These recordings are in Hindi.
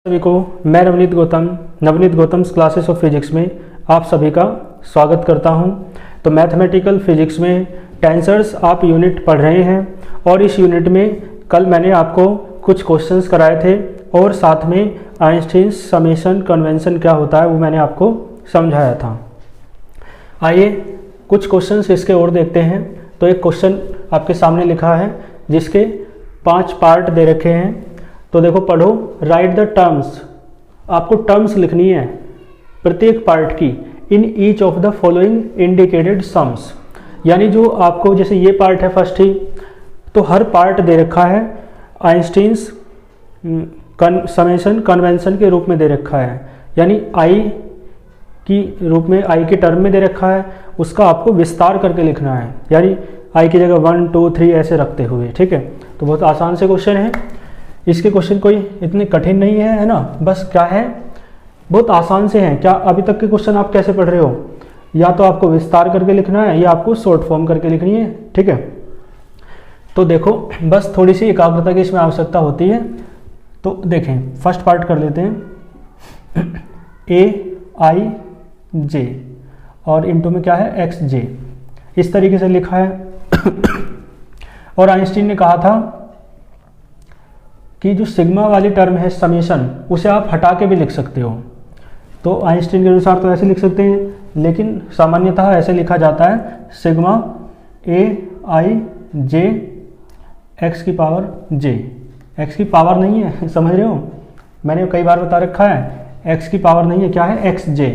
सभी को मैं Navneet Gautam classes of physics में आप सभी का स्वागत करता हूं। तो मैथमेटिकल फिजिक्स में टेंसर्स आप यूनिट पढ़ रहे हैं और इस यूनिट में कल मैंने आपको कुछ क्वेश्चंस कराए थे और साथ में आइंस्टीन्स समेशन कन्वेंशन क्या होता है वो मैंने आपको समझाया था। आइए कुछ क्वेश्चंस इसके और देखते हैं। तो एक क्वेश्चन आपके सामने लिखा है जिसके 5 पार्ट दे रखे हैं। तो देखो पढ़ो, राइट द टर्म्स, आपको टर्म्स लिखनी है प्रत्येक पार्ट की in each of the following indicated sums. यानी जो आपको जैसे ये पार्ट है फर्स्ट ही, तो हर पार्ट दे रखा है आइंस्टीन्स समेशन कन्वेंशन के रूप में दे रखा है, यानी आई की रूप में, आई के टर्म में दे रखा है, उसका आपको विस्तार करके लिखना है, यानी आई की जगह 1 2 3 ऐसे रखते हुए। ठीक है, तो बहुत आसान से क्वेश्चन है। इसके क्वेश्चन कोई इतने कठिन नहीं है ना, बस क्या है बहुत आसान से हैं। क्या अभी तक के क्वेश्चन आप कैसे पढ़ रहे हो? या तो आपको विस्तार करके लिखना है या आपको शॉर्ट फॉर्म करके लिखनी है। ठीक है, तो देखो बस थोड़ी सी एकाग्रता की इसमें आवश्यकता होती है। तो देखें, फर्स्ट पार्ट कर लेते हैं। ए आई जे और इनटू में क्या है एक्स जे, इस तरीके से लिखा है। और आइंस्टीन ने कहा था कि जो सिग्मा वाली टर्म है समेशन, उसे आप हटा के भी लिख सकते हो। तो आइंस्टीन के अनुसार तो ऐसे लिख सकते हैं, लेकिन सामान्यतः ऐसे लिखा जाता है सिग्मा ए आई जे एक्स की पावर जे। एक्स की पावर नहीं है, समझ रहे हो, मैंने कई बार बता रखा है एक्स की पावर नहीं है, क्या है एक्स जे।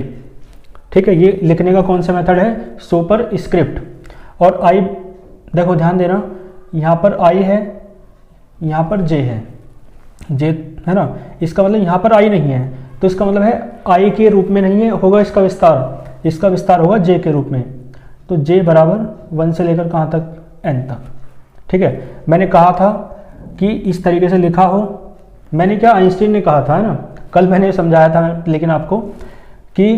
ठीक है, ये लिखने का कौन सा मेथड है? Super script. और आई देखो ध्यान देना, यहाँ पर आई है, यहाँ पर जे है, जे है ना, इसका मतलब यहाँ पर आई नहीं है, तो इसका मतलब है आई के रूप में नहीं है, होगा इसका विस्तार होगा जे के रूप में। तो जे बराबर 1 से लेकर कहाँ तक? n तक। ठीक है, मैंने कहा था कि इस तरीके से लिखा हो, मैंने क्या आइंस्टीन ने कहा था, है ना, कल मैंने समझाया था लेकिन आपको कि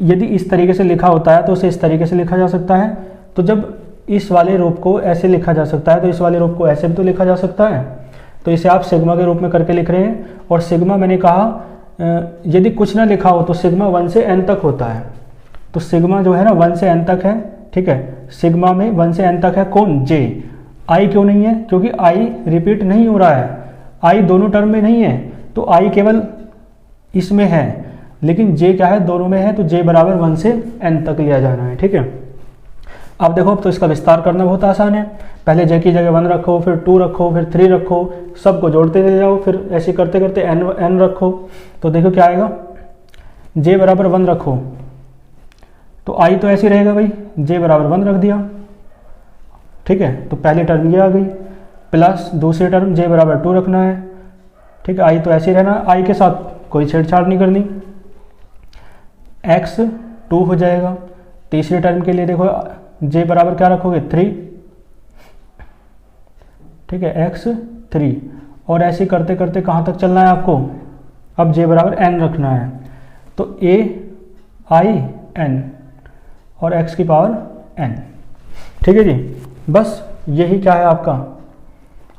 यदि इस तरीके से लिखा होता है तो उसे इस तरीके से लिखा जा सकता है। तो जब इस वाले रूप को ऐसे लिखा जा सकता है तो इस वाले रूप को ऐसे भी तो लिखा जा सकता है। तो इसे आप सिग्मा के रूप में करके लिख रहे हैं। और सिग्मा मैंने कहा यदि कुछ ना लिखा हो तो सिग्मा 1 से n तक होता है। तो सिग्मा जो है ना 1 से n तक है। ठीक है, सिग्मा में 1 से n तक है कौन? जे। आई क्यों नहीं है? क्योंकि आई रिपीट नहीं हो रहा है, आई दोनों टर्म में नहीं है, तो आई केवल इसमें है, लेकिन जे क्या है? दोनों में है। तो जे बराबर 1 से n तक लिया जाना है। ठीक है, अब देखो तो इसका विस्तार करना बहुत आसान है। पहले जे की जगह 1 रखो, फिर 2 रखो, फिर 3 रखो, सबको जोड़ते चले जाओ, फिर ऐसे करते करते n रखो। तो देखो क्या आएगा, जे बराबर 1 रखो तो आई तो ऐसे रहेगा भाई, जे बराबर 1 रख दिया। ठीक है, तो पहली टर्म ये आ गई, प्लस दूसरी टर्म जे बराबर 2 रखना है। ठीक है, आई तो ऐसे ही रहना, आई के साथ कोई छेड़छाड़ नहीं करनी, x 2 हो जाएगा। तीसरी टर्म के लिए देखो जे बराबर क्या रखोगे? 3। ठीक है, x 3, और ऐसे करते करते कहाँ तक चलना है आपको? अब जे बराबर n रखना है, तो a i n और x की पावर n। ठीक है जी, बस यही क्या है आपका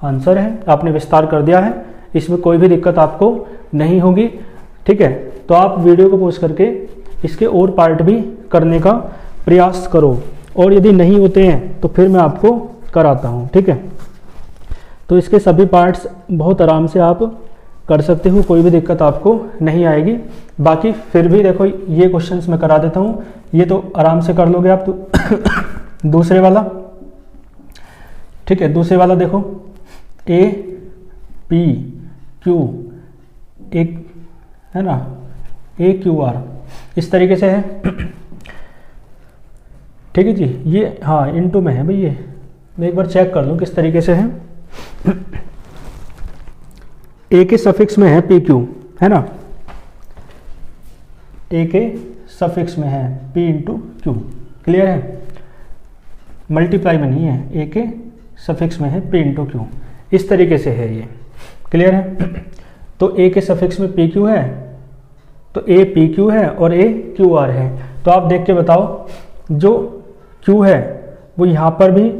आंसर है। आपने विस्तार कर दिया है, इसमें कोई भी दिक्कत आपको नहीं होगी। ठीक है, तो आप वीडियो को पॉज करके इसके और पार्ट भी करने का प्रयास करो, और यदि नहीं होते हैं तो फिर मैं आपको कराता हूँ। ठीक है, तो इसके सभी पार्ट्स बहुत आराम से आप कर सकते हो, कोई भी दिक्कत आपको नहीं आएगी। बाकी फिर भी देखो ये क्वेश्चंस मैं करा देता हूँ, ये तो आराम से कर लोगे आप। तो दूसरे वाला, ठीक है, दूसरे वाला देखो, ए पी क्यू, एक है ना, ए क्यू आर, इस तरीके से है। ठीक है जी, ये हाँ इनटू में है भाई, ये मैं एक बार चेक कर लूँ किस तरीके से है। ए के सफिक्स में है पी क्यू, है ना, ए के सफिक्स में है पी इंटू क्यू, क्लियर है, मल्टीप्लाई में नहीं है, ए के सफिक्स में है पी इंटू क्यू, इस तरीके से है ये, क्लियर है। तो ए के सफिक्स में पी क्यू है, तो ए पी क्यू है और ए क्यू आर है। तो आप देख के बताओ, जो क्यू है वो यहाँ पर भी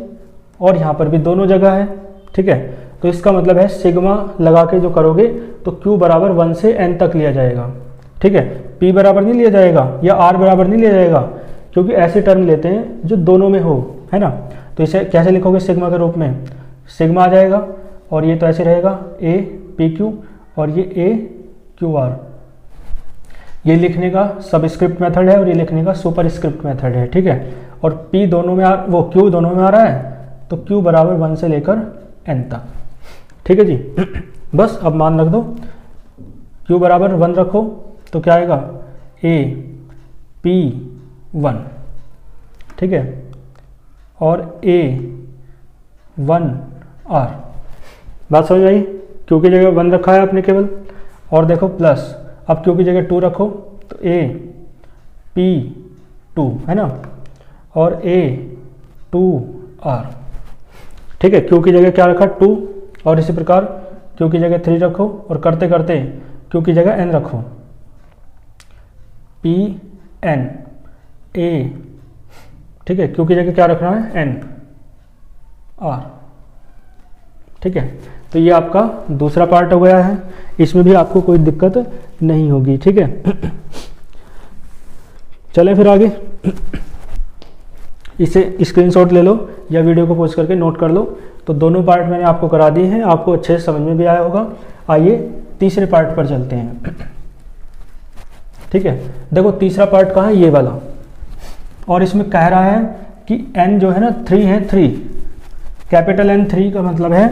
और यहाँ पर भी दोनों जगह है। ठीक है, तो इसका मतलब है सिग्मा लगा के जो करोगे तो Q बराबर 1 से n तक लिया जाएगा, ठीक है। P बराबर नहीं लिया जाएगा या R बराबर नहीं लिया जाएगा, क्योंकि ऐसे टर्म लेते हैं जो दोनों में हो, है ना। तो इसे कैसे लिखोगे सिग्मा के रूप में, सिग्मा आ जाएगा और ये तो ऐसे रहेगा A PQ और ये A QR। ये लिखने का सबस्क्रिप्ट मेथड है और ये लिखने का सुपरस्क्रिप्ट मेथड है, ठीक है। और P दोनों में Q दोनों में आ रहा है, तो Q बराबर 1 से लेकर n तक, ठीक है जी। बस अब मान रख दो, Q बराबर 1 रखो तो क्या आएगा A P 1, ठीक है, और A 1 R। बात समझ आई। Q की जगह 1 रखा है आपने केवल, और देखो प्लस, अब Q की जगह 2 रखो तो A P 2, है ना, और A 2 R, ठीक है। Q की जगह क्या रखा 2, और इसी प्रकार Q की जगह 3 रखो और करते करते Q की जगह n रखो, P n A, ठीक है। Q की जगह क्या रखना है n R, ठीक है। तो ये आपका दूसरा पार्ट हो गया है, इसमें भी आपको कोई दिक्कत नहीं होगी, ठीक है। चलें फिर आगे, इसे स्क्रीनशॉट ले लो या वीडियो को पॉज करके नोट कर लो। तो दोनों पार्ट मैंने आपको करा दिए हैं, आपको अच्छे से समझ में भी आया होगा। आइए तीसरे पार्ट पर चलते हैं, ठीक है। देखो तीसरा पार्ट कहाँ है, ये वाला, और इसमें कह रहा है कि n जो है ना 3 है, 3 कैपिटल N 3 का मतलब है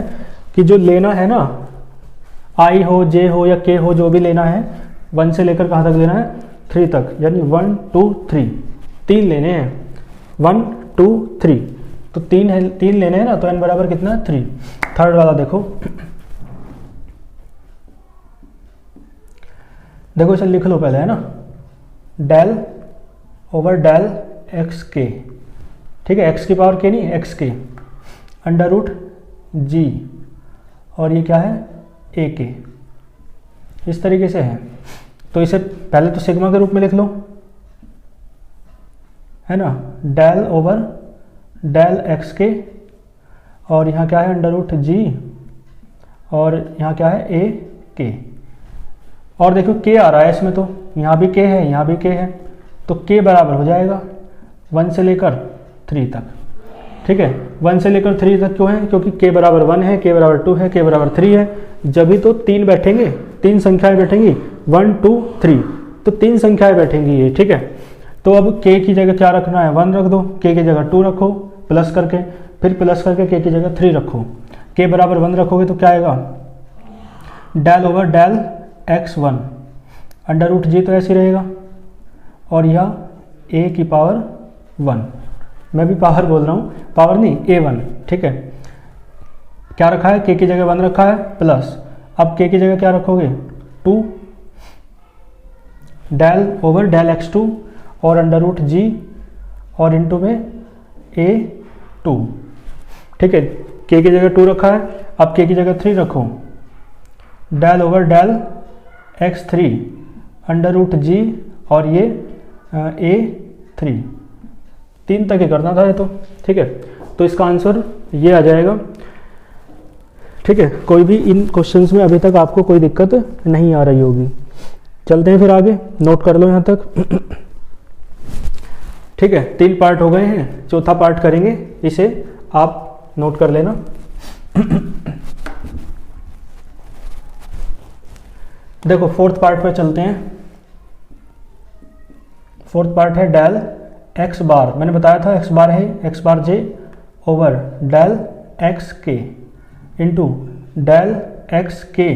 कि जो लेना है ना, I हो J हो या K हो, जो भी लेना है 1 से लेकर कहाँ तक लेना है 3 तक, यानी 1 2 3 3 लेने हैं, 1 2 3, तो 3 लेने हैं ना, तो n बराबर कितना 3। थर्ड वाला देखो, देखो इसे लिख लो पहले, है ना, डेल ओवर डेल एक्स के, ठीक है, एक्स की पावर के नहीं एक्स के, अंडर रूट जी, और ये क्या है ए के, इस तरीके से है। तो इसे पहले तो सिग्मा के रूप में लिख लो, है ना, डेल ओवर डेल एक्स के, और यहाँ क्या है अंडर रूट जी, और यहाँ क्या है ए के, और देखो के आ रहा है इसमें, तो यहाँ भी के है यहाँ भी के है, तो के बराबर हो जाएगा 1 से लेकर 3 तक, ठीक है। 1 से लेकर 3 तक क्यों है, क्योंकि के बराबर 1 है, के बराबर 2 है, के बराबर 3 है, जब भी तो 3 बैठेंगे, 3 संख्याएं बैठेंगी, 1 2 3, तो 3 संख्याएं बैठेंगी ये, ठीक है। तो अब के की जगह क्या रखना है 1 रख दो, के की जगह 2 रखो प्लस करके, फिर प्लस करके के की जगह 3 रखो, के बराबर 1 रखोगे तो क्या आएगा del over del x1 under root g, तो ऐसे रहेगा, और यह a की पावर 1, मैं भी पावर बोल रहा हूँ, पावर नहीं a1, ठीक है। क्या रखा है, k की जगह 1 रखा है प्लस, अब k की जगह क्या रखोगे 2 डेल ओवर डेल x2 और अंडर रूट जी, और इंटू में a2, ठीक है। k की जगह 2 रखा है, अब k की जगह 3 रखो, del over del x3 under root g, और ये a3, 3 तक ही करना था ये तो, ठीक है। तो इसका आंसर ये आ जाएगा, ठीक है। कोई भी इन क्वेश्चंस में अभी तक आपको कोई दिक्कत नहीं आ रही होगी। चलते हैं फिर आगे, नोट कर लो यहाँ तक, ठीक है। 3 पार्ट हो गए हैं, चौथा पार्ट करेंगे, इसे आप नोट कर लेना। देखो फोर्थ पार्ट पर चलते हैं। फोर्थ पार्ट है डेल एक्स बार, मैंने बताया था एक्स बार है एक्स बार जे ओवर डेल एक्स के इंटू डेल एक्स के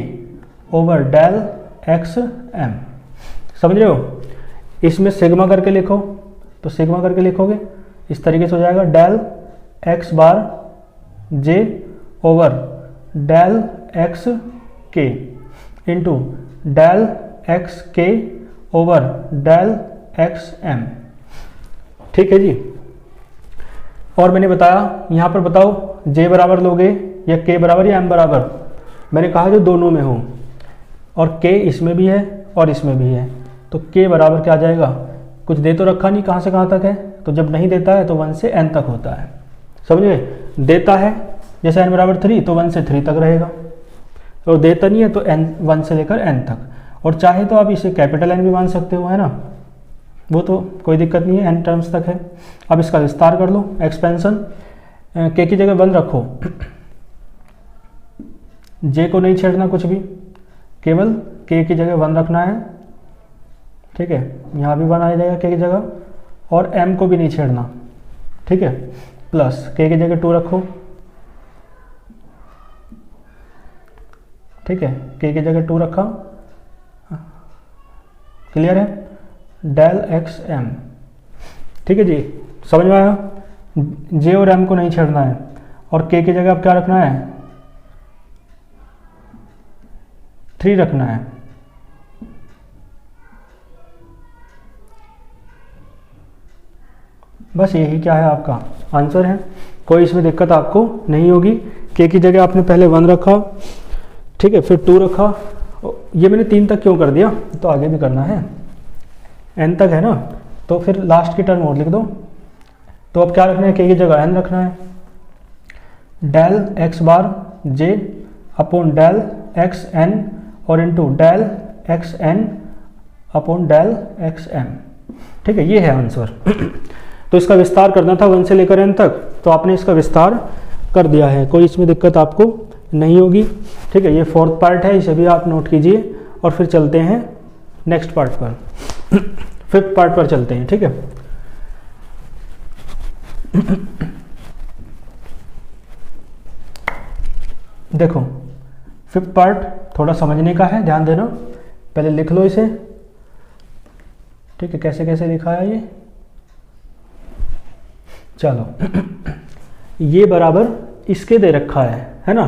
ओवर डेल एक्स एम, समझ रहे हो। इसमें सिग्मा करके लिखो, तो सिग्मा करके लिखोगे इस तरीके से हो जाएगा डेल एक्स बार जे ओवर डेल एक्स के इंटू डेल एक्स के ओवर डेल एक्स एम, ठीक है जी। और मैंने बताया यहाँ पर बताओ जे बराबर लोगे या के बराबर या एम बराबर, मैंने कहा जो दोनों में हो, और के इसमें भी है और इसमें भी है, तो के बराबर क्या आ जाएगा, कुछ दे तो रखा नहीं कहाँ से कहाँ तक है, तो जब नहीं देता है तो 1 से n तक होता है, समझे। देता है जैसे n बराबर 3 तो 1 से 3 तक रहेगा, तो देता नहीं है तो n 1 से लेकर n तक। और चाहे तो आप इसे कैपिटल N भी मान सकते हो, है ना, वो तो कोई दिक्कत नहीं है, n टर्म्स तक है। अब इसका विस्तार कर लो, एक्सपेंशन, k की जगह 1 रखो, j को नहीं छेड़ना कुछ भी, केवल k की जगह 1 रखना है, ठीक है, यहाँ भी 1 आ जाएगा k की जगह, और m को भी नहीं छेड़ना, ठीक है, प्लस k की जगह 2 रखो, ठीक है, k की जगह 2 रखा, क्लियर है, डेल एक्स एम, ठीक है जी, समझ में आया। j और m को नहीं छेड़ना है, और k की जगह अब क्या रखना है, 3 रखना है, बस यही क्या है आपका आंसर है, कोई इसमें दिक्कत आपको नहीं होगी। k की जगह आपने पहले 1 रखा, ठीक है, फिर 2 रखा, ये मैंने 3 तक क्यों कर दिया, तो आगे भी करना है, n तक है ना, तो फिर लास्ट की टर्म और लिख दो। तो अब क्या रखना है, k की जगह n रखना है, del x bar j upon del x n और into del x n upon del x m, ठीक है, ये है आंसर। तो इसका विस्तार करना था 1 से लेकर n तक, तो आपने इसका विस्तार कर दिया है, कोई इसमें दिक्कत आपको नहीं होगी, ठीक है। ये 4th पार्ट है, इसे भी आप नोट कीजिए, और फिर चलते हैं नेक्स्ट पार्ट पर, 5th पार्ट पर चलते हैं, ठीक है। देखो 5th पार्ट थोड़ा समझने का है, ध्यान देना, पहले लिख लो इसे, ठीक है, कैसे कैसे लिखा है ये, चलो ये बराबर इसके दे रखा है ना,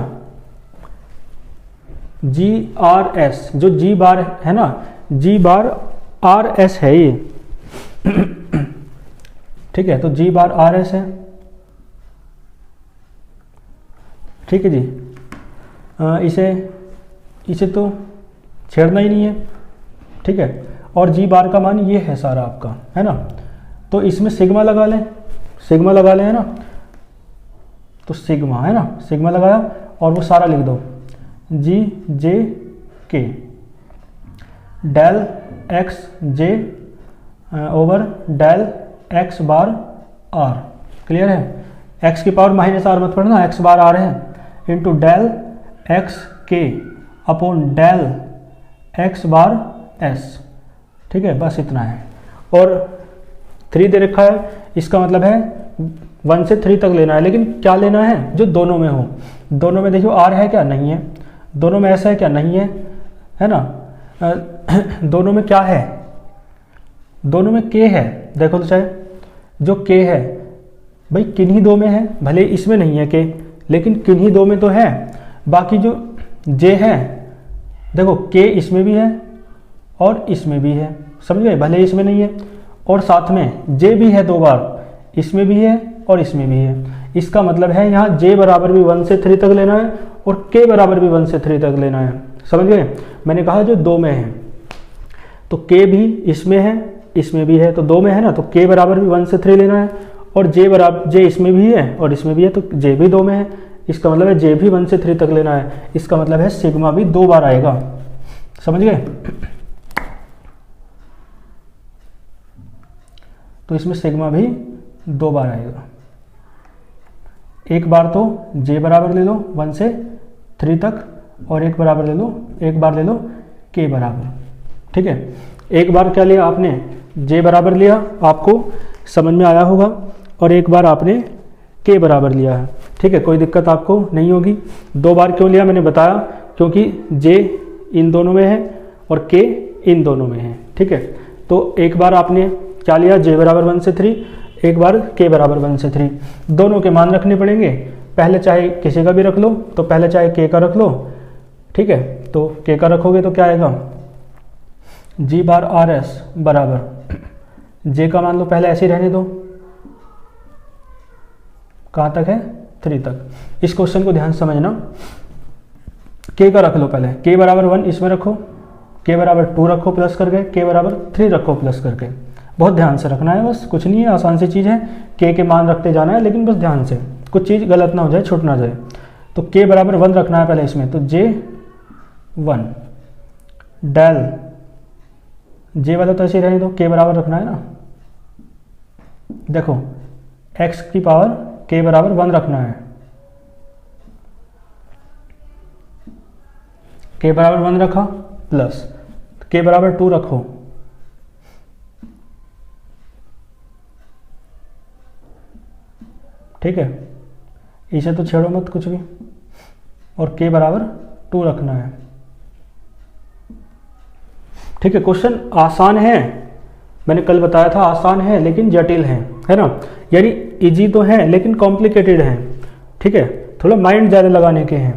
जी आर एस, जो जी बार है ना, जी बार आर एस है ये, ठीक है, तो जी बार आर एस है, ठीक है जी। इसे तो छेड़ना ही नहीं है, ठीक है, और जी बार का मान ये है सारा आपका, है ना, तो इसमें सिग्मा लगा लें, सिग्मा लगा लें, है ना, तो सिग्मा, है ना, सिग्मा लगाया और वो सारा लिख दो, G J K del X J over del X bar R, clear है, एक्स की पावर माइनस आर मत पढ़ना, एक्स बार आर है, into del X K upon del X bar S, ठीक है, बस इतना है। और 3 दे रखा है, इसका मतलब है 1 से 3 तक लेना है, लेकिन क्या लेना है, जो दोनों में हो, दोनों में देखियो आर है क्या, नहीं है, दोनों में ऐसा है क्या, नहीं है ना, दोनों में क्या है, दोनों में के है, देखो तो चाहे जो के है भाई किन्हीं दो में है, भले इसमें नहीं है के, लेकिन किन्हीं दो में तो है, बाकी जो जे है देखो के इसमें भी है और इसमें भी है, समझ गए, भले इसमें नहीं है, और साथ में जे भी है 2 बार, इसमें भी है और इसमें भी है, इसका मतलब है यहाँ जे बराबर भी 1 से 3 तक लेना है और के बराबर भी 1 से 3 तक लेना है, समझ गए। मैंने कहा जो 2 में है, तो के भी इसमें है, इसमें भी है, तो 2 में है ना, तो के बराबर भी 1 से 3 लेना है, और जे बराबर जे इसमें भी है और इसमें भी है, तो जे भी 2 में है, इसका मतलब है जे भी 1 से 3 तक लेना है, इसका मतलब है सिग्मा भी 2 बार आएगा, समझ गए। तो इसमें सिग्मा भी 2 बार आएगा, एक बार तो जे बराबर ले लो 1 से 3 तक, और एक बराबर ले लो, एक बार ले लो के बराबर, ठीक है। एक बार क्या लिया आपने, जे बराबर लिया, आपको समझ में आया होगा, और एक बार आपने के बराबर लिया है, ठीक है, कोई दिक्कत आपको नहीं होगी। 2 बार क्यों लिया मैंने बताया, क्योंकि जे इन दोनों में है और के इन दोनों में है, ठीक है। तो एक बार आपने क्या लिया, जे बराबर 1 से 3, एक बार के बराबर 1 से 3, दोनों के मान रखने पड़ेंगे, पहले चाहे किसी का भी रख लो, तो पहले चाहे के का रख लो, ठीक है, तो के का रखोगे तो क्या आएगा, जी बार आर एस बराबर, जे का मान लो पहले ऐसे ही रहने दो, कहाँ तक है, 3 तक। इस क्वेश्चन को ध्यान से समझना, के का रख लो पहले, के बराबर 1 इसमें रखो, के बराबर 2 रखो प्लस करके, के बराबर 3 रखो प्लस करके, बहुत ध्यान से रखना है, बस कुछ नहीं है, आसान सी चीज़ है, के मान रखते जाना है, लेकिन बस ध्यान से, कुछ चीज़ गलत ना हो जाए, छूट ना जाए। तो k बराबर 1 रखना है पहले इसमें, तो J1 डेल J वाला तो ऐसे ही रहने दो, k बराबर रखना है ना। देखो x की पावर k बराबर 1 रखना है, k बराबर 1 रखा प्लस k बराबर 2 रखो, ठीक है, इसे तो छेड़ो मत कुछ भी, और k बराबर 2 रखना है, ठीक है। क्वेश्चन आसान है, मैंने कल बताया था आसान है लेकिन जटिल है ना, यानी इजी तो है लेकिन कॉम्प्लिकेटेड है, ठीक है, थोड़ा माइंड ज़्यादा लगाने के हैं।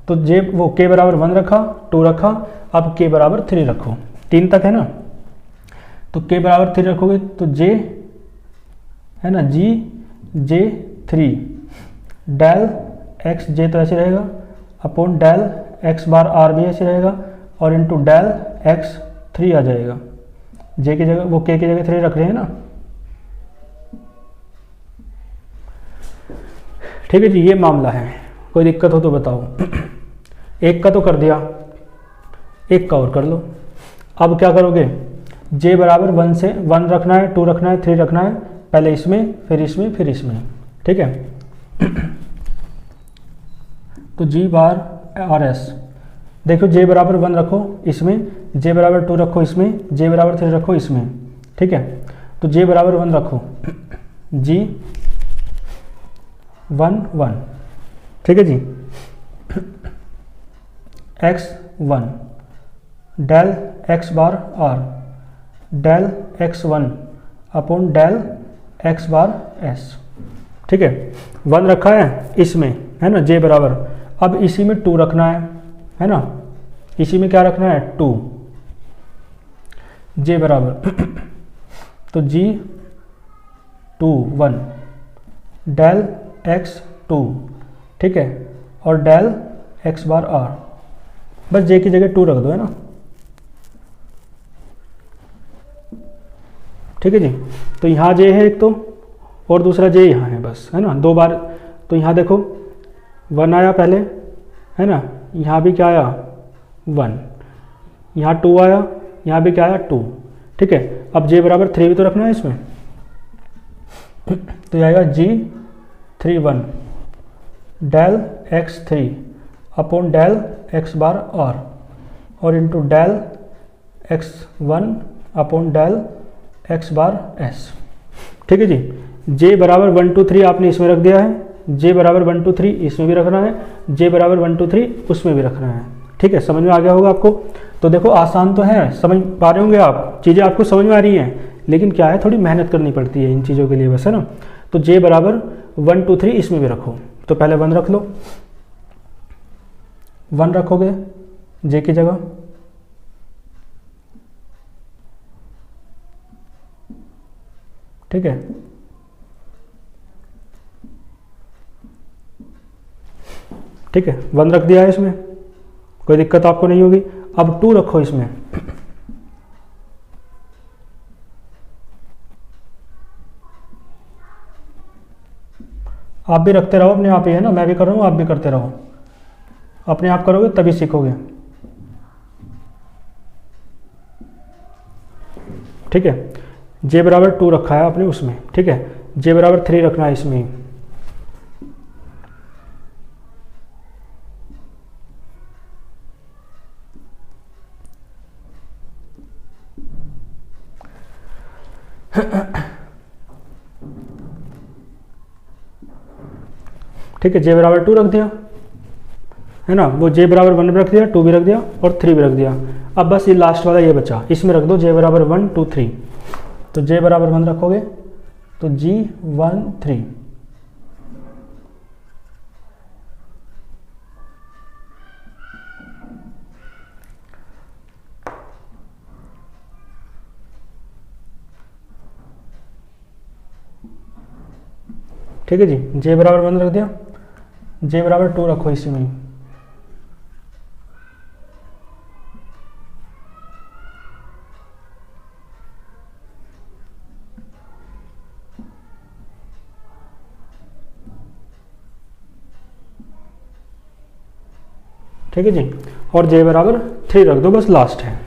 तो वो k बराबर 1 रखा, 2 रखा, अब k बराबर 3 रखो, 3 तक है ना, तो k बराबर 3 रखोगे तो j है ना, J3 डेल x, j तो ऐसे रहेगा upon del x bar r भी ऐसे रहेगा, और इंटू डेल x3 आ जाएगा, j की जगह वो k की जगह 3 रख रहे हैं ना, ठीक है जी। ये मामला है, कोई दिक्कत हो तो बताओ। एक का तो कर दिया, एक का और कर लो। अब क्या करोगे, j बराबर 1 से 1 रखना है, 2 रखना है, 3 रखना है, पहले इसमें फिर इसमें फिर इसमें, ठीक है। तो g बार RS, देखो j बराबर 1 रखो इसमें, j बराबर 2 रखो इसमें, j बराबर 3 रखो इसमें, ठीक है। तो j बराबर 1 रखो, G 1 1, ठीक है जी। x1 del x bar r del x1 upon del x bar s, ठीक है। 1 रखा है इसमें, है ना, j बराबर, अब इसी में 2 रखना है ना, इसी में क्या रखना है 2, j बराबर तो G 2 1 डेल x2, ठीक है, और डेल x बार r, बस j की जगह 2 रख दो, है ना, ठीक है जी। तो यहाँ j है एक तो, और दूसरा j यहाँ है, बस, है ना, 2 बार। तो यहाँ देखो 1 आया पहले, है ना, यहाँ भी क्या आया 1, यहाँ 2 आया, यहाँ भी क्या आया 2, ठीक है। अब j बराबर 3 भी तो रखना है इसमें, तो आएगा G3 1 del x3 upon del x bar r, और into del x1 upon del x bar s, ठीक है जी। j बराबर 1 2 3 आपने इसमें रख दिया है, j बराबर 1 2 3 इसमें भी रखना है, j बराबर 1 2 3 उसमें भी रखना है, ठीक है। समझ में आ गया होगा आपको। तो देखो आसान तो है, समझ पा रहे होंगे आप, चीज़ें आपको समझ में आ रही हैं, लेकिन क्या है थोड़ी मेहनत करनी पड़ती है इन चीज़ों के लिए, बस, है ना। तो j बराबर 1 2 3 इसमें भी रखो, तो पहले 1 रख लो, 1 रखोगे j की जगह, ठीक है, ठीक है, 1 रख दिया है इसमें, कोई दिक्कत आपको नहीं होगी। अब 2 रखो इसमें, आप भी रखते रहो अपने आप ही, है ना, मैं भी कर रहा हूँ, आप भी करते रहो, अपने आप करोगे तभी सीखोगे, ठीक है। j बराबर 2 रखा है आपने उसमें, ठीक है, j बराबर 3 रखना है इसमें, ठीक है, j बराबर 2 रख दिया, है ना, वो j बराबर 1 भी रख दिया, 2 भी रख दिया, और 3 भी रख दिया। अब बस ये लास्ट वाला ये बचा, इसमें रख दो j बराबर 1 2 3, तो j बराबर 1 रखोगे तो G1 3, ठीक है जी। j बराबर 1 रख दिया, j बराबर 2 रखो इसी में, ठीक है जी, और j बराबर 3 रख दो, बस लास्ट है।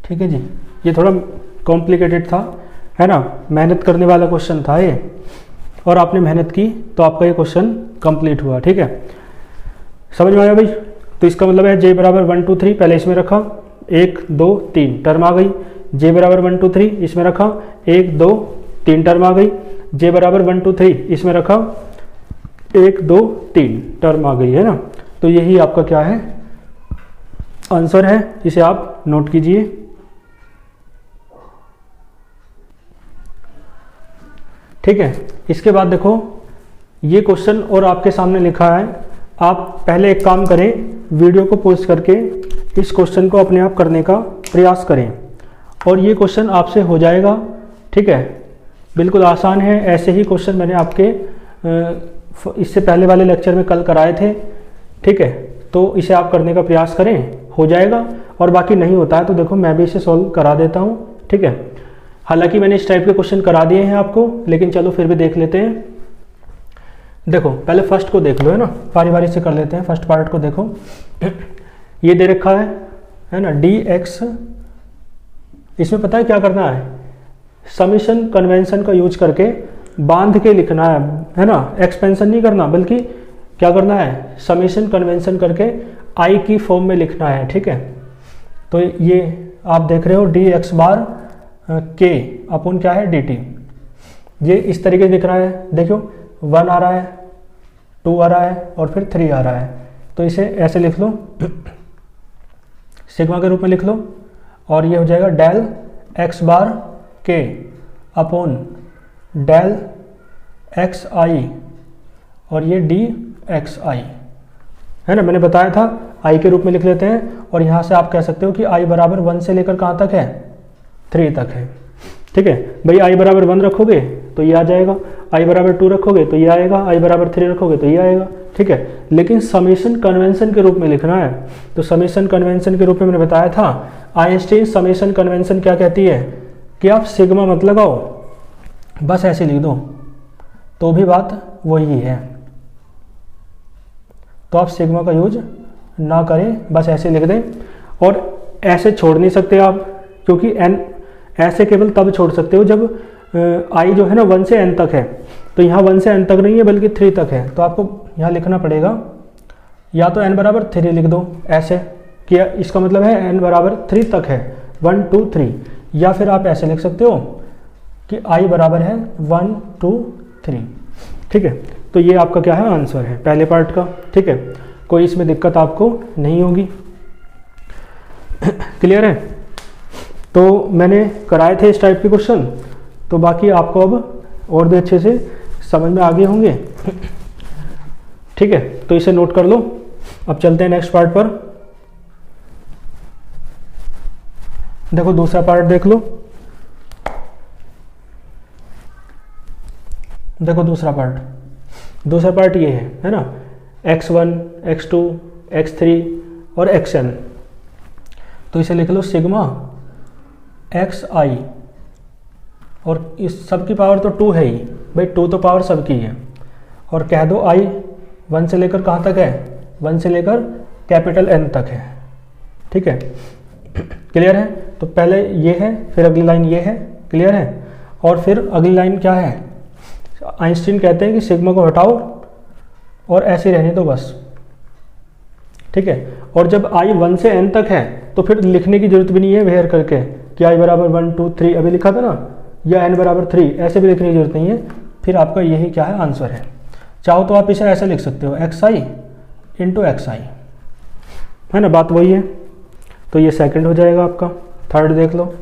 ठीक है जी, ये थोड़ा कॉम्प्लिकेटेड था, है ना, मेहनत करने वाला क्वेश्चन था ये, और आपने मेहनत की तो आपका ये क्वेश्चन कंप्लीट हुआ। ठीक है, समझ में आया भाई? तो इसका मतलब है j बराबर 1 2 3 पहले इसमें रखा, 1 2 3 टर्म आ गई, j बराबर 1 2 3 इसमें रखा, 1 2 3 टर्म आ गई, j बराबर 1 2 3 इसमें रखा, 1 2 3 टर्म आ गई, है ना। तो यही आपका क्या है, आंसर है, इसे आप नोट कीजिए। ठीक है, इसके बाद देखो ये क्वेश्चन और आपके सामने लिखा है, आप पहले एक काम करें, वीडियो को पॉज करके इस क्वेश्चन को अपने आप करने का प्रयास करें, और ये क्वेश्चन आपसे हो जाएगा। ठीक है, बिल्कुल आसान है, ऐसे ही क्वेश्चन मैंने आपके इससे पहले वाले लेक्चर में कल कराए थे। ठीक है, तो इसे आप करने का प्रयास करें, हो जाएगा, और बाकी नहीं होता है तो देखो मैं भी इसे सॉल्व करा देता हूँ। ठीक है, हालांकि मैंने इस टाइप के क्वेश्चन करा दिए हैं आपको, लेकिन चलो फिर भी देख लेते हैं। देखो पहले फर्स्ट को देख लो, है ना, बारी बारी से कर लेते हैं। फर्स्ट पार्ट को देखो, ये दे रखा है ना, dx, इसमें पता है क्या करना है, समेशन कन्वेंशन का यूज करके बांध के लिखना है ना, एक्सपेंशन नहीं करना, बल्कि क्या करना है, समेशन कन्वेंशन करके i की फॉर्म में लिखना है। ठीक है, तो ये आप देख रहे हो dx बार k अपन क्या है dt, ये इस तरीके से दिख रहा है। देखो 1 आ रहा है, 2 आ रहा है, और फिर 3 आ रहा है, तो इसे ऐसे लिख लो, सिग्मा के रूप में लिख लो, और ये हो जाएगा डेल x बार k अपॉन डेल एक्स आई, और ये डी एक्स आई, है ना, मैंने बताया था i के रूप में लिख लेते हैं, और यहाँ से आप कह सकते हो कि i बराबर 1 से लेकर कहाँ तक है, 3 तक है। ठीक है भाई, i बराबर 1 रखोगे तो ये आ जाएगा, i बराबर 2 रखोगे तो ये आएगा, i बराबर 3 रखोगे तो ये आएगा। ठीक है, लेकिन समेशन कन्वेंशन के रूप में लिखना है, तो समेशन कन्वेंशन के रूप में मैंने बताया था, आइंस्टीन समेशन कन्वेंशन क्या कहती है कि आप सिग्मा मत लगाओ, बस ऐसे लिख दो, तो भी बात वही है। तो आप सिग्मा का यूज ना करें, बस ऐसे लिख दें, और ऐसे छोड़ नहीं सकते आप, क्योंकि n ऐसे केवल तब छोड़ सकते हो जब i जो है ना 1 से n तक है, तो यहाँ 1 से n तक नहीं है बल्कि 3 तक है, तो आपको यहाँ लिखना पड़ेगा, या तो n बराबर 3 लिख दो ऐसे कि इसका मतलब है n बराबर 3 तक है, 1 2 3, या फिर आप ऐसे लिख सकते हो कि i बराबर है 1 2 3। ठीक है, तो ये आपका क्या है, आंसर है पहले पार्ट का। ठीक है, कोई इसमें दिक्कत आपको नहीं होगी। क्लियर है? तो मैंने कराए थे इस टाइप के क्वेश्चन, तो बाकी आपको अब और भी अच्छे से समझ में आ गए होंगे। ठीक है, तो इसे नोट कर लो। अब चलते हैं नेक्स्ट पार्ट पर। देखो दूसरा पार्ट देख लो। देखो दूसरा पार्ट ये है ना, x1 x2 x3 और xn, तो इसे लिख लो सिग्मा xi, और इस सब की पावर तो 2 है ही भाई, 2 तो पावर सबकी है, और कह दो i 1 से लेकर कहाँ तक है, 1 से लेकर कैपिटल N तक है। ठीक है, क्लियर है? तो पहले ये है, फिर अगली लाइन ये है, क्लियर है, और फिर अगली लाइन क्या है, आइंस्टीन कहते हैं कि सिग्मा को हटाओ और ऐसे रहने दो बस। ठीक है, और जब i 1 से n तक है तो फिर लिखने की जरूरत भी नहीं है वेयर करके कि i बराबर 1 2 3 अभी लिखा था ना, या n बराबर 3, ऐसे भी लिखने की जरूरत नहीं है। फिर आपका यही क्या है, आंसर है। चाहो तो आप इसे ऐसे लिख सकते हो xi इंटू xi, है ना, बात वही है। तो ये सेकंड हो जाएगा आपका। थर्ड देख लो,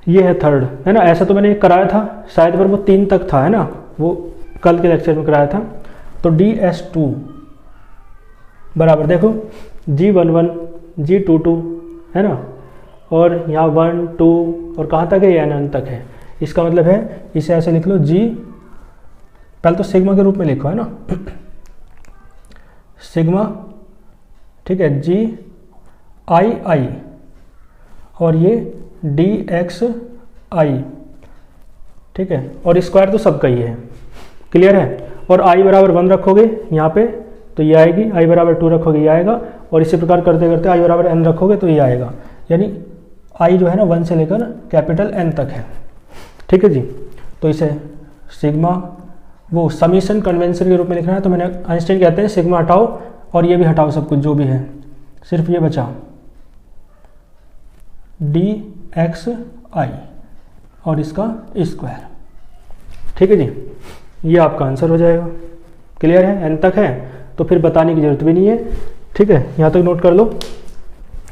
ये है थर्ड, है ना। ऐसा तो मैंने कराया था शायद, पर वो 3 तक था, है ना, वो कल के लेक्चर में कराया था। तो ds2 बराबर देखो g11 g22, है ना, और यहाँ 1 2 और कहाँ तक है, ये n तक है। इसका मतलब है इसे ऐसे लिख लो g पहले तो सिग्मा के रूप में लिखो है ना, सिग्मा, ठीक है, जी आई आई, और ये डी एक्स आई, ठीक है, और स्क्वायर तो सबका ही है, क्लियर है। और आई बराबर 1 रखोगे यहाँ पे तो ये आएगी, आई बराबर 2 रखोगे ये आएगा, और इसी प्रकार करते करते आई बराबर n रखोगे तो ये आएगा, यानी आई जो है ना 1 से लेकर कैपिटल N तक है, ठीक है जी। तो इसे सिग्मा वो समीशन कन्वेंशन के रूप में लिखना है, तो मैंने आइंस्टाइन कहते हैं सिग्मा हटाओ और ये भी हटाओ, सब कुछ जो भी है, सिर्फ ये बचा डी एक्स आई और इसका स्क्वायर, ठीक है जी। ये आपका आंसर हो जाएगा, क्लियर है, n तक है तो फिर बताने की जरूरत भी नहीं है, ठीक है। यहाँ तक नोट कर लो,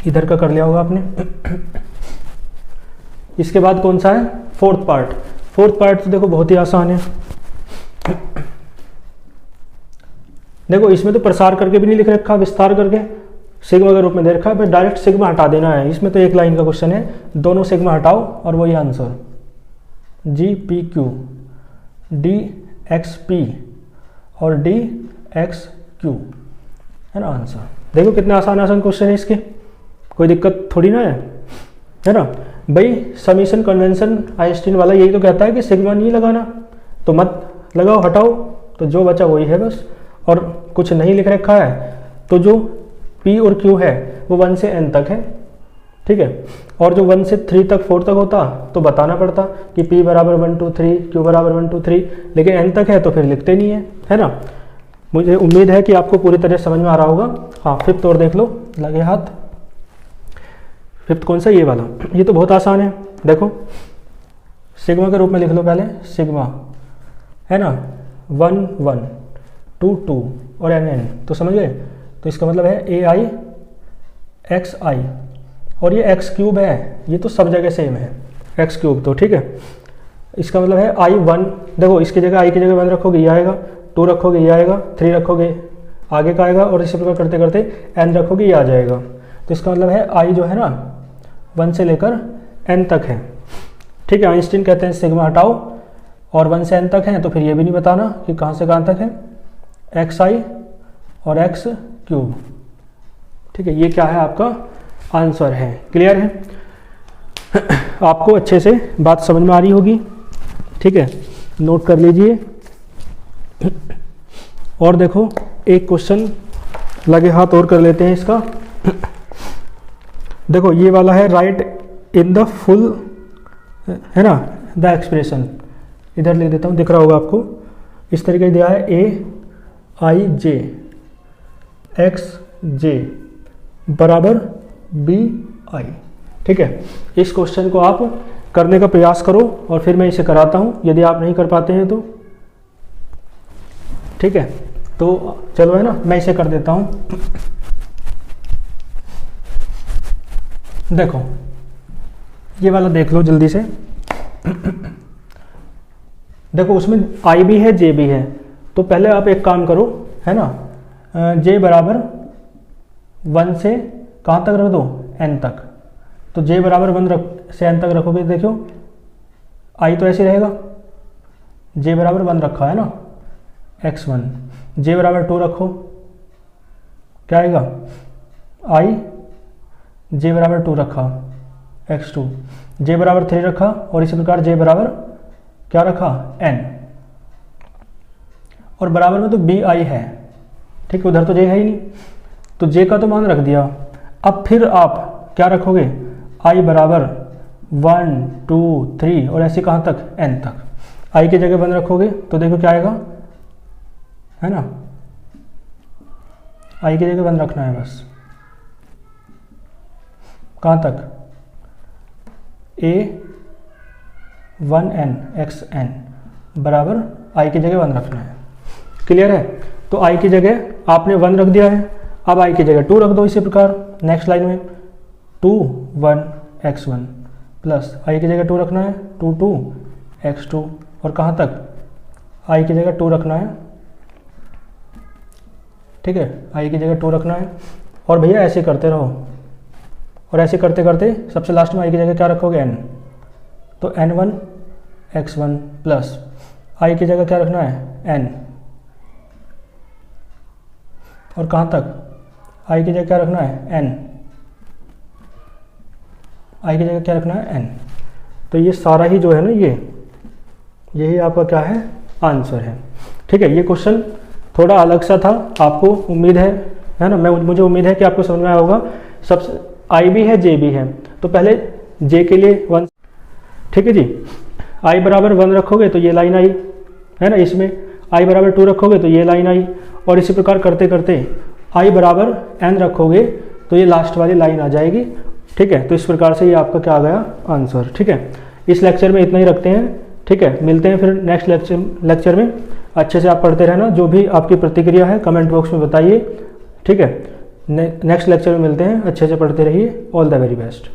इधर का कर लिया होगा आपने। इसके बाद कौन सा है, फोर्थ पार्ट। फोर्थ पार्ट तो देखो बहुत ही आसान है, देखो इसमें तो प्रसार करके भी नहीं लिख रखा, विस्तार करके सिग्मा के रूप में दे रखा है, डायरेक्ट सिग्मा हटा देना है। इसमें तो एक लाइन का क्वेश्चन है, दोनों सिग्मा हटाओ और वही answer, G P Q D x P और डी एक्स क्यू, है ना आंसर। देखो कितने आसान आसान क्वेश्चन है इसके, कोई दिक्कत थोड़ी ना है ना भाई। समीशन कन्वेंशन आइंस्टीन वाला यही तो कहता है कि सिग्मा नहीं लगाना, तो मत लगाओ, हटाओ, तो जो बचा वही है बस। और कुछ नहीं लिख रखा है तो जो P और Q है वो 1 से n तक है, ठीक है। और जो 1 से 3 तक 4 तक होता तो बताना पड़ता कि P बराबर 1 2 3, Q बराबर 1 2 3, लेकिन n तक है तो फिर लिखते नहीं है ना। मुझे उम्मीद है कि आपको पूरी तरह समझ में आ रहा होगा। हाँ, फिफ्थ और देख लो, लगे हाथ। फिफ्थ कौन सा, ये वाला, ये तो बहुत आसान है। देखो सिग्मा के रूप में लिख लो पहले, सिग्मा है ना 1 1 2 2 और n n, तो समझ गए। तो इसका मतलब है ए आई एक्स आई, और ये एक्स क्यूब है, ये तो सब जगह सेम है एक्स क्यूब, तो ठीक है। इसका मतलब है आई 1, देखो इसकी जगह आई की जगह 1 रखोगे ये आएगा, 2 रखोगे ये आएगा, 3 रखोगे आगे का आएगा, और इसी प्रकार करते करते n रखोगे ये आ जाएगा। तो इसका मतलब है आई जो है ना 1 से लेकर n तक है, ठीक है। आइंस्टीन कहते हैं सिग्मा हटाओ, और 1 से n तक है तो फिर ये भी नहीं बताना कि कहाँ से कहाँ तक है, एक्स आई और एक्स क्यूब, ठीक है। ये क्या है, आपका आंसर है, क्लियर है। आपको अच्छे से बात समझ में आ रही होगी, ठीक है, नोट कर लीजिए। और देखो एक क्वेश्चन लगे हाथ और कर लेते हैं इसका। देखो ये वाला है, राइट इन द फुल, है ना, द एक्सप्रेशन, इधर लिख देता हूँ, दिख रहा होगा आपको। इस तरीके से दिया है ए आई जे एक्स जे बराबर बी आई, ठीक है। इस क्वेश्चन को आप करने का प्रयास करो और फिर मैं इसे कराता हूँ, यदि आप नहीं कर पाते हैं तो, ठीक है। तो चलो, है ना, मैं इसे कर देता हूँ। देखो ये वाला देख लो जल्दी से। देखो उसमें आई भी है जे भी है, तो पहले आप एक काम करो, है ना, जे बराबर 1 से कहाँ तक रख दो, n तक। तो जे बराबर 1 से n तक रखोगे, देखो आई तो ऐसे रहेगा, जे बराबर 1 रखा है ना, x1, जे बराबर 2 रखो, क्या आएगा, आई जे बराबर 2 रखा, x2, जे बराबर 3 रखा, और इसी प्रकार जे बराबर क्या रखा, n, और बराबर में तो बी आई है, ठीक है, उधर तो जे है ही नहीं, तो जे का तो मान रख दिया। अब फिर आप क्या रखोगे, आई बराबर 1 2 3 और ऐसे कहाँ तक, n तक। आई की जगह 1 रखोगे तो देखो क्या आएगा, है ना, आई की जगह 1 रखना है बस, कहाँ तक, a 1n xn बराबर आई की जगह 1 रखना है, क्लियर है। तो आई की जगह आपने 1 रख दिया है, अब आई की जगह 2 रख दो। इसी प्रकार नेक्स्ट लाइन में 2 1 x1 प्लस आई की जगह 2 रखना है, 2 2 x2, और कहाँ तक, आई की जगह 2 रखना है, ठीक है, आई की जगह 2 रखना है। और भैया ऐसे करते रहो, और ऐसे करते करते सबसे लास्ट में आई की जगह क्या रखोगे, n, तो n1 x1 प्लस आई की जगह क्या रखना है, एन। और कहाँ तक, आई की जगह क्या रखना है, एन। आई की जगह क्या रखना है, एन। तो ये सारा ही जो है ना, यही आपका क्या है, आंसर है। ठीक है, ये क्वेश्चन थोड़ा अलग सा था, आपको उम्मीद है ना, मुझे उम्मीद है कि आपको समझ में आया होगा। सबसे आई भी है, जे भी है, तो पहले जे के लिए 1, ठीक है जी। आई बराबर 1 रखोगे तो ये लाइन आई, है ना, इसमें आई बराबर 2 रखोगे तो ये लाइन आई, और इसी प्रकार करते करते आई बराबर n रखोगे तो ये लास्ट वाली लाइन आ जाएगी। ठीक है, तो इस प्रकार से ये आपका क्या आ गया, आंसर। ठीक है, इस लेक्चर में इतना ही रखते हैं। ठीक है, मिलते हैं फिर नेक्स्ट लेक्चर में। अच्छे से आप पढ़ते रहना, जो भी आपकी प्रतिक्रिया है कमेंट बॉक्स में बताइए। ठीक है, नेक्स्ट लेक्चर में मिलते हैं, अच्छे से पढ़ते रहिए। All the very best.